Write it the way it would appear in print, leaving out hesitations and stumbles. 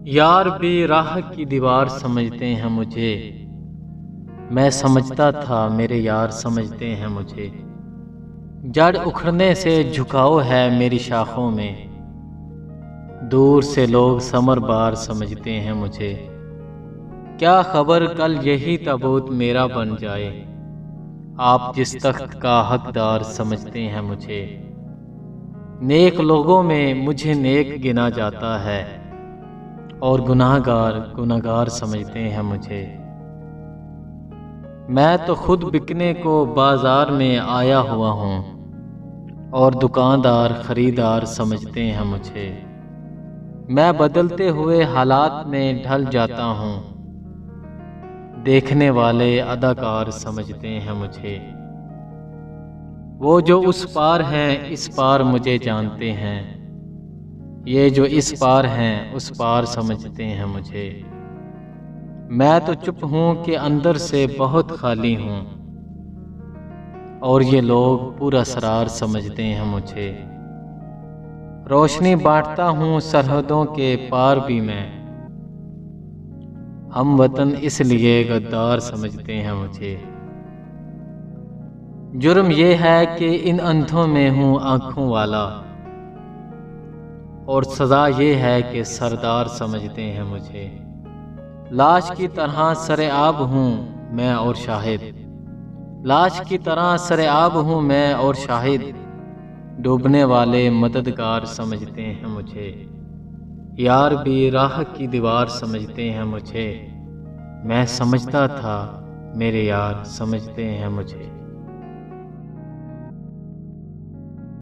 یار بھی راہ کی دیوار سمجھتے ہیں مجھے، میں سمجھتا تھا میرے یار سمجھتے ہیں مجھے۔ جڑ اکھڑنے سے جھکاؤ ہے میری شاخوں میں، دور سے لوگ ثمر بار سمجھتے ہیں مجھے۔ کیا خبر کل یہی تابوت میرا بن جائے، آپ جس تخت کا حقدار سمجھتے ہیں مجھے۔ نیک لوگوں میں مجھے نیک گنا جاتا ہے، اور گناہگار سمجھتے ہیں مجھے۔ میں تو خود بکنے کو بازار میں آیا ہوا ہوں، اور دکاندار خریدار سمجھتے ہیں مجھے۔ میں بدلتے ہوئے حالات میں ڈھل جاتا ہوں، دیکھنے والے اداکار سمجھتے ہیں مجھے۔ وہ جو اس پار ہیں اس پار مجھے جانتے ہیں، یہ جو اس پار ہیں اس پار سمجھتے ہیں مجھے۔ میں تو چپ ہوں کہ اندر سے بہت خالی ہوں، اور یہ لوگ پورا اسرار سمجھتے ہیں مجھے۔ روشنی بانٹتا ہوں سرحدوں کے پار بھی میں، ہم وطن اس لیے غدار سمجھتے ہیں مجھے۔ جرم یہ ہے کہ ان اندھوں میں ہوں آنکھوں والا، اور سزا یہ ہے کہ سردار سمجھتے ہیں مجھے۔ لاش کی طرح سرعاب ہوں میں اور شاہد، لاش کی طرح سرعاب ہوں میں اور شاہد، ڈوبنے والے مددگار سمجھتے ہیں مجھے۔ یار بھی راہ کی دیوار سمجھتے ہیں مجھے، میں سمجھتا تھا میرے یار سمجھتے ہیں مجھے۔